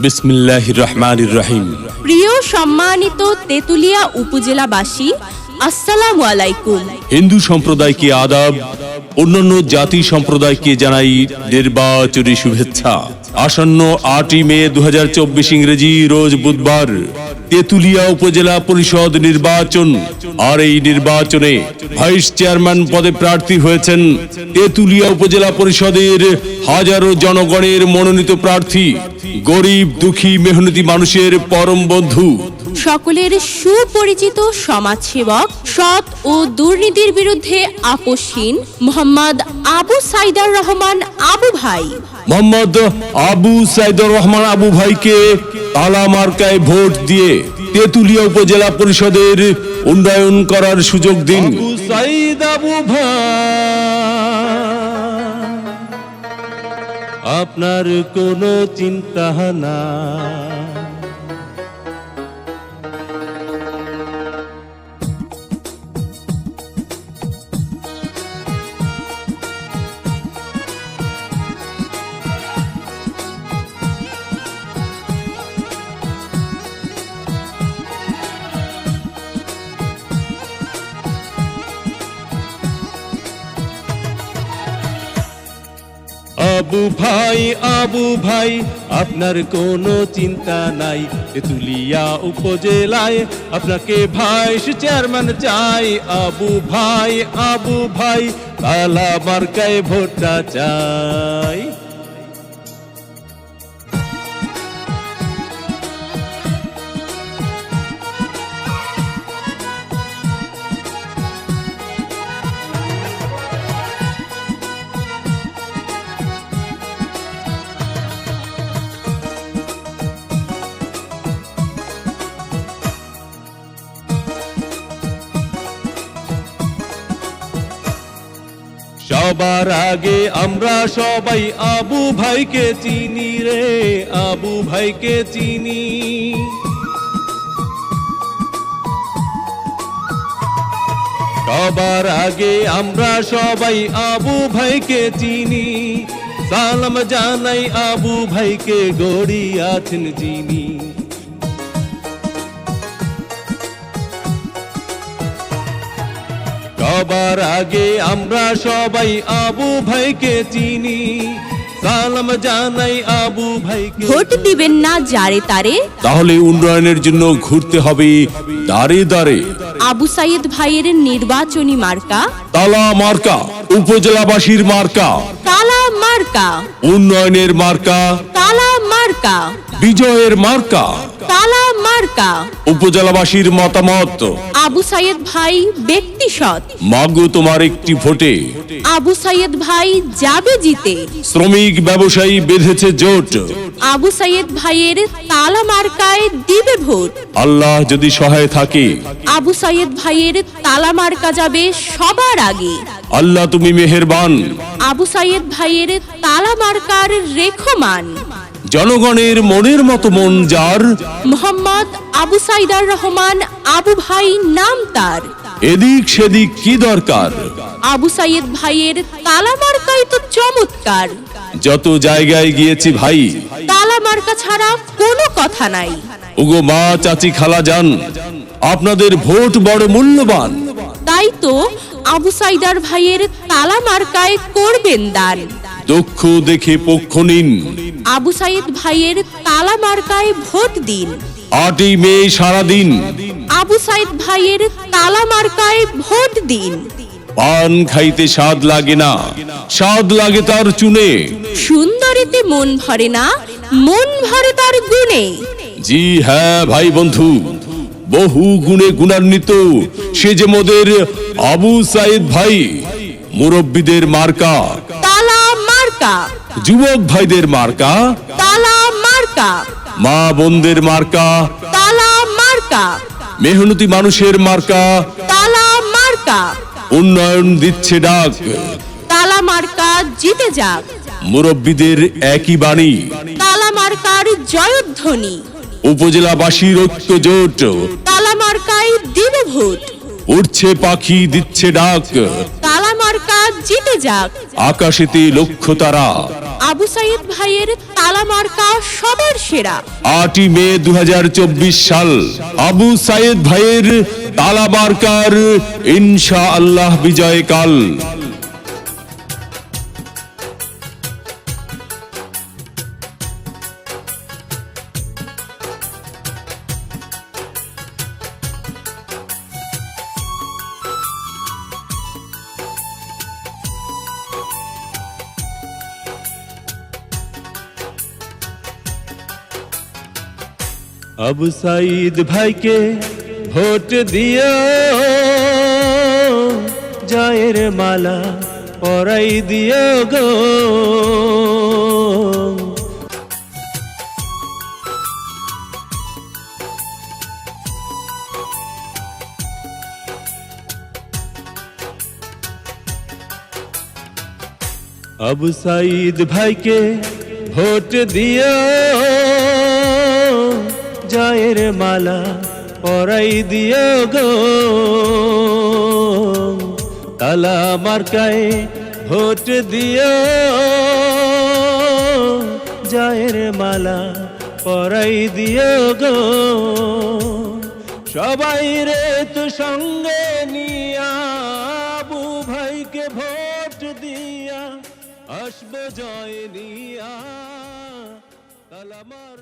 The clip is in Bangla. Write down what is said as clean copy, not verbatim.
বিসমিল্লাহির রহমানির রহিম। প্রিয় সম্মানিত তেতুলিয়া উপজেলাবাসী, আসসালামু আলাইকুম। হিন্দু সম্প্রদায়কে আদাব, অন্যান্য জাতি সম্প্রদায়কে জানাই নির্বাচনী শুভেচ্ছা। আসন্ন 8 মে 2024 ইংরেজি রোজ বুধবার তেতুলিয়া উপজেলা পরিষদ নির্বাচন। আর এই নির্বাচনে ভাইস চেয়ারম্যান পদে প্রার্থী হয়েছেন তেতুলিয়া উপজেলা পরিষদের হাজারো জনগণের মনোনীত প্রার্থী, গরিব দুঃখী মেহনতি মানুষের পরম বন্ধু, সকলের সুপরিচিত সমাজসেবক, সৎ ও দুর্নীতির বিরুদ্ধে আপোষহীন মোহাম্মদ আবু সাইদার রহমান আবু ভাই। মোহাম্মদ আবু সাইদুর রহমান আবু ভাইকে তালা মার্কায় ভোট দিয়ে তেতুলিয়া উপজেলা পরিষদের উন্নয়ন করার সুযোগ দিন। আবু সাইদ আবু ভাই, আপনার কোনো চিন্তা না। আবু ভাই আপনার কোনো চিন্তা নাই। তেতুলিয়া উপজেলায় আপনাকে ভাইস চেয়ারম্যান চাই। আবু ভাই তালা মার্কায় ভোটটা চাই। সবার আগে আমরা সবাই আবু ভাইকে চিনি রে, আবু ভাইকে চিনি। সবার আগে আমরা সবাই আবু ভাইকে চিনি। সালাম জানাই আবু ভাইকে, গড়িয়াছেন যিনি। সবার আগে আমরা সবাই আবু ভাইকে চিনি। সালাম জানাই আবু ভাইকে। ভোট দিবেন না যারে তারে, তাহলে উন্নয়নের জন্য ঘুরতে হবে দাঁড়ে দাঁড়ে। আবু সাইদ ভাইয়ের নির্বাচনী মার্কা তালা মার্কা, উপজেলাবাসীর মার্কা তালা মার্কা, উন্নয়নের মার্কা তালা মার্কা, বিজয়ের মার্কা তালা মার্কা। উপজেলাবাসীর মতামত, আবু সাইদ ভাই ব্যক্তি সৎ, মাগো তোমার একটি ভোটে আবু সাইদ ভাই যাবে জিতে। শ্রমিক ব্যবসায়ী বেঁধেছে জোট, আবু সাইদ ভাইয়ের তালা মার্কায় দিবে ভোট। আল্লাহ যদি সহায় থাকে আবু সাইদ ভাইয়ের তালা মার্কা যাবে সবার আগে। আল্লাহ তুমি মেহেরবান। আবু সাইদ ভাইয়ের তালা মার্কার রেখমান। জনগণের মনের মতো মন যার, মোহাম্মদ আবু সাইদার রহমান আবু ভাই নাম তার। এদিক সেদিক কি দরকার, আবু সাইদ ভাইয়ের তালা মার্কাই তো চমৎকার। যত জায়গায় গিয়েছি ভাই, তালা মার্কা ছাড়া কোনো কথা নাই। ওগো মা চাচি খালা যান, আপনাদের ভোট বড় মূল্যবান। তাই তো আবু সাইদার ভাইয়ের তালা মার্কায় করবেন দান। দক্ষ দেখে পক্ষ নিন, আবু সাইদ ভাইয়ের তালা মার্কায় ভোট দিন। 8 মে সারাদিন আবু সাইদ ভাইয়ের তালা মার্কায় ভোট দিন। পান খাইতে স্বাদ লাগে না, স্বাদ লাগে তার চুনে। সুন্দরীতে মন ভরে না, মন ভরে তার গুণে। জি হ্যাঁ ভাই বন্ধু, বহু গুণে গুণান্বিত সে যে মোদের আবু সাইদ ভাই। মুরব্বীদের মার্কা তালা মার্কা, যুবক ভাইদের মার্কা তালা মার্কা, মা বোনদের মার্কা তালা মার্কা, মেহনতি মানুষের মার্কা। তালা মার্কা, উন্নয়ন দিচ্ছে ডাক, তালা মার্কা জিতে যাক। মুরব্বীদের একই বাণী, তালা মার্কার জয়ধ্বনি। উপজেলাবাসীর ঐক্য জোট, তালা মার্কায় দিবে ভোট। উঠছে পাখি দিচ্ছে ডাক, তালা মার্কা জিতে যাক। আকাশেতে লক্ষ্য তারা, আবু সাইদ ভাইয়ের তালা মার্কা সবার সেরা। 8ই মে 2024 সাল আবু সাইদ ভাইয়ের তালা মার্কার ইনশাআল্লাহ বিজয়কাল। আবু সাইদ ভাইকে ভোট দিও, জয়ের মালা পরাই দিও গো। আবু সাইদ ভাইকে ভোট দিও, জয়ের মালা পরাই দিও গো। তালা মার্কায় ভোট দিও, জয়ের মালা পরাই দিও গো। সবাই রে তো সঙ্গে নিয়া আবু ভাইকে ভোট দিয়া আসবো জয় নিয়া। তালা মার